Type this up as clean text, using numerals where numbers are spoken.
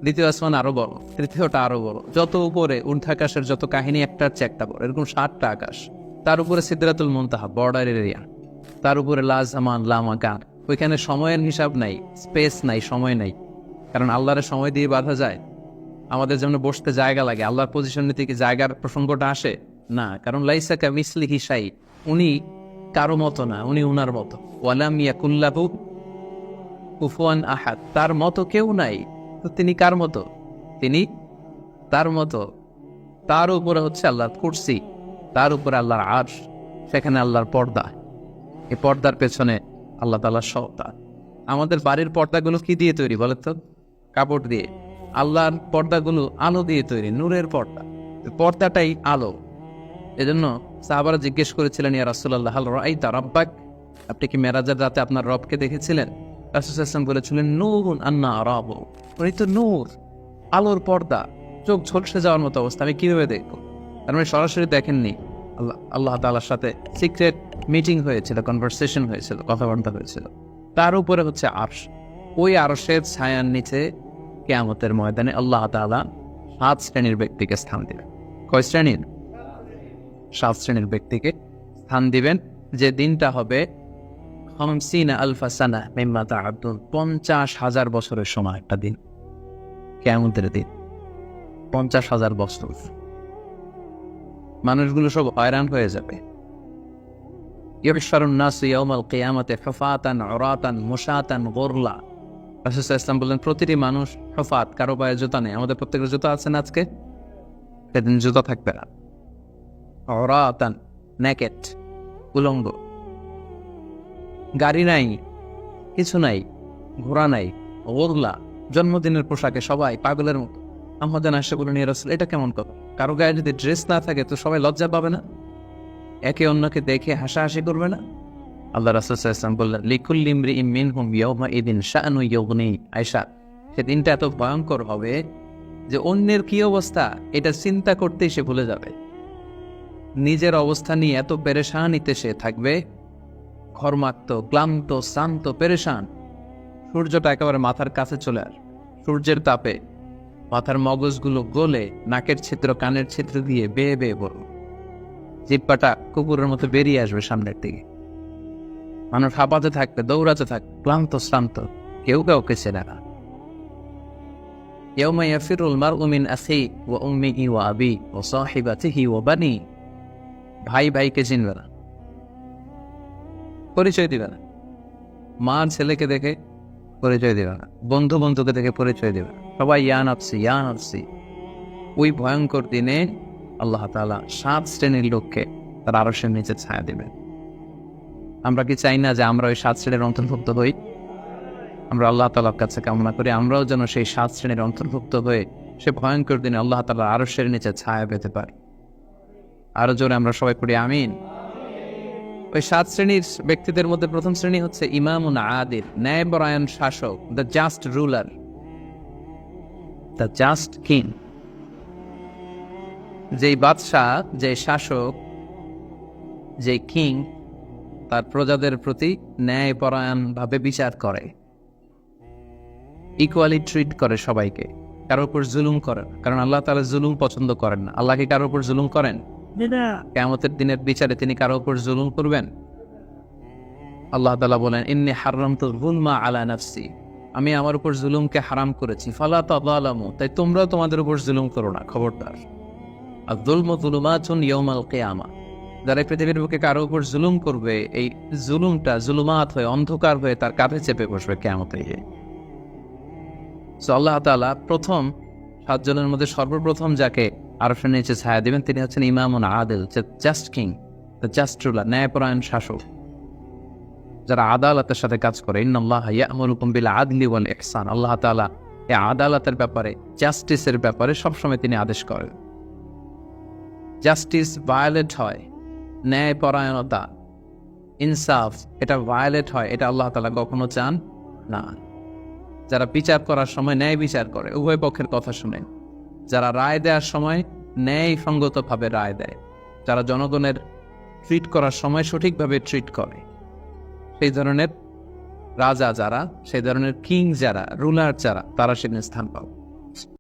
দ্বিতীয় আসমান আরো বড়, তৃতীয়টা আরো বড়, যত উপরে ঊর্ধ্বাকাশের যত কাহিনী একটার চেয়ে একটা বড়, এরকম 7টা আকাশ। তার উপরে সিদরাতুল মুনতাহা, বর্ডার এরিয়া। তার উপরে লা জামান লা মাকান, ওইখানে সময়ের হিসাব নাই, স্পেস নাই, সময় নাই। কারণ আল্লাহরের সময় দিয়ে বাঁধা যায়? আমাদের যেমন বসতে জায়গা লাগে, আল্লাহর পজিশন নিতে কি জায়গার প্রসঙ্গটা আসে না? কারণ লাইসা কামিসলিহি শাই, উনি কারো মতো না, উনি উনার মতো। ওয়ালাম ইয়াকুল্লাহু কুফুয়ান আহাদ, তার মতো কেউ নাই। তো তিনি কার মতো? তিনি তার মতো। তার উপরে হচ্ছে আল্লাহর কুরসি, তার উপরে আল্লাহর আরশ, সেখানে আল্লাহর পর্দা। এই পর্দার পেছনে আল্লাহ তাআলার সত্তা। আমাদের বাড়ির পর্দাগুলো কি দিয়ে তৈরি বলে তো? কাপড় দিয়ে। আল্লাহর পর্দাগুলো আলো দিয়ে তৈরি, নূরের পর্দা। পর্দাটাই আলো। এজন্য সাহাবারা জিজ্ঞেস করেছিলেন, ইয়া রাসূলুল্লাহ হাল রাআইতা রাব্বাক, আপনি কি মেরাজের রাতে আপনার রবকে দেখেছিলেন? রাসূল সাল্লাল্লাহু আলাইহি ওয়াসাল্লাম বলেছিলেন, নূরুন আন্না আরাহু, উনি তো নূর, আলোর পর্দা, চোখ ঝলসে যাওয়ার মতো অবস্থা, আমি কিভাবে দেখবো? তার মানে সরাসরি দেখেননি। আল্লাহ তাআলার সাথে সিক্রেট মিটিং হয়েছিল, কনভারসেশন হয়েছিল, কথাবার্তা হয়েছিল। তার উপরে হচ্ছে আরশ। ওই আরশের ছায়ার নিচে কিয়ামতের ময়দানে আল্লাহ তাআলা 7 শ্রেণীর ব্যক্তিকে স্থান দিবেন। কয় শ্রেণীর? 7 শ্রেণীর ব্যক্তিকে স্থান দিবেন। যে দিনটা হবে 50,000 সানা মিম্মা তা'উদ্দুন, 50,000 বছরের সময় একটা দিন, কিয়ামতের দিন। 50,000 বছর। মানুষগুলো সব হয়রান হয়ে যাবে। ইউহশারুন নাসু ইয়াউমাল কিয়ামাতি হুফাতান উরাতান মুশাতান গুরলা। রাসূল সাল্লাল্লাহু আলাইহি ওয়াসাল্লাম বললেন, প্রতিটি মানুষ হুফাত, কারো পায়ে জুতা নেই। আমাদের প্রত্যেকের জুতা আছে না আজকে? সেদিন জুতা থাকবে না। উরাতান, নেকেট, উলঙ্গ। গাড়ি নাই, কিছু নাই, ঘোড়া নাই। গুরলা, জন্মদিনের পোশাকে সবাই পাগলের মতো। আমাদের আসে বলেন, ইয়া রাসূল, এটা কেমন কথা? কারো গায়ে যদি ড্রেস না থাকে তো সবাই লজ্জা পাবে না? একে অন্যকে দেখে হাসাহাসি করবে না? আল্লাহ রাসূল সাল্লাল্লাহু আলাইহি ওয়াসাল্লাম বললেন, লিকুল্লি ইমরিইম মিনহুম ইয়াওমা ইদিন শাআনু ইউগনি। আয়েশা, সেদিনটা এত ভয়ঙ্কর হবে যে অন্যের কি অবস্থা এটা চিন্তা করতেই সে ভুলে যাবে। নিজের অবস্থা নিয়ে এত পেরেশানিতে সে থাকবে, ঘর্মাক্ত, ক্লান্ত, শ্রান্ত, পেরেশান। সূর্যটা একেবারে মাথার কাছে চলে আসবে। সূর্যের তাপে মাথার মগজগুলো গলে নাকের ছিদ্র, কানের ছিদ্র দিয়ে বেয়ে বেয়ে পড়বে। জিহ্বাটা কুকুরের মতো বেরিয়ে আসবে সামনের দিকে। মানুষ হাঁপাতে থাকবে, দৌড়াতে থাকবে, ক্লান্ত শ্রান্ত, কেউ কাউকে চেনে না। ইয়াউমা ইয়াফিরুল মারউ মিন আখিহি ওয়া উম্মিহি ওয়া আবিহি ওয়া সাহিবাতিহি ওয়া বানিহি। ভাই ভাইকে চিনবে না, পরিচয় দিবে না। মা ছেলেকে দেখে পরিচয় দিবে না, বন্ধু বন্ধুকে দেখে পরিচয় দিবে না। সবাই ইয়া নাফসি ইয়া নাফসি। ওই ভয়ঙ্কর দিনে আল্লাহ তাআলা 7 শ্রেণীর লোককে তার আরশের নিচে ছায়া দিবেন। আমরা কি চাই না যে আমরা ওই 7 শ্রেণীর অন্তর্ভুক্ত হই? আমরা আল্লাহ তাআলার কাছে কামনা করি আমরাও যেন সেই 7 শ্রেণীর অন্তর্ভুক্ত হয়ে সে ভয়ঙ্কর দিনে আল্লাহ তাআলার আরশের নিচে ছায়া পেতে পারি। আরো জোরে আমরা সবাই পড়ি আমিন। ওই 7 শ্রেণীর ব্যক্তিদের মধ্যে প্রথম শ্রেণী হচ্ছে ইমামুন আদিল, ন্যায়পরায়ণ শাসক, the just ruler, the just king. যেই বাদশাহ, যে শাসক, যে কিং তার প্রজাদের প্রতি ন্যায়পরায়ণ ভাবে বিচার করে, ইকুয়ালি ট্রিট করে সবাইকে, কারোর উপর জুলুম করে না। কারণ আল্লাহ তাআলা জুলুম পছন্দ করেন না। আল্লাহ কি কারোর উপর জুলুম করেন? কিয়ামতের দিনের বিচারে তিনি কারোর উপর জুলুম করবেন? আল্লাহ তাআলা বলেন, ইন্নী হারামতু যুলমা আলা নাফসি, আমি আমার উপর জুলুমকে হারাম করেছি, ফালা তাযালামু, তাই তোমরাও তোমাদের উপর জুলুম করো না, খবরদার। আয-যুলমু যুলুমাতুন ইয়াউমাল কিয়ামা, যারা পৃথিবীর বুকে কারো উপর জুলুম করবে, এই জুলুমটা জুলুমাত হয়ে, অন্ধকার হয়ে তার কাঁধে চেপে বসবে কিয়ামতে গিয়ে। সো আল্লাহ তাআলা প্রথম 7 জনের মধ্যে সর্বপ্রথম যাকে আরশের নিচে ছায়া দিবেন তিনি হচ্ছেন ইমামুন আদিল, just king, the just ruler, ন্যায়পরায়ণ শাসক, যারা আদালতের সাথে কাজ করে। ইন্নাল্লাহা ইয়া'মুরুকুম বিল আদলি ওয়াল ইহসান, আল্লাহ তাআলা এই আদালতের ব্যাপারে, জাস্টিসের ব্যাপারে সবসময় তিনি আদেশ করেন। জাস্টিস ভায়োলেট হয়, ন্যায়পরায়ণতা, ইনসাফ, এটা ভায়োলেট হয়, এটা আল্লাহ তাআলা কখনো চান না। যারা বিচার করার সময় ন্যায় বিচার করে, উভয় পক্ষের কথা শুনে, যারা রায় দেওয়ার সময় ন্যায়সঙ্গতভাবে রায় দেয়, যারা জনগণের ট্রিট করার সময় সঠিকভাবে ট্রিট করে, সেই ধরনের রাজা যারা, সেই ধরনের কিং যারা, রুলার যারা, তারা সেখানে স্থান পাবে।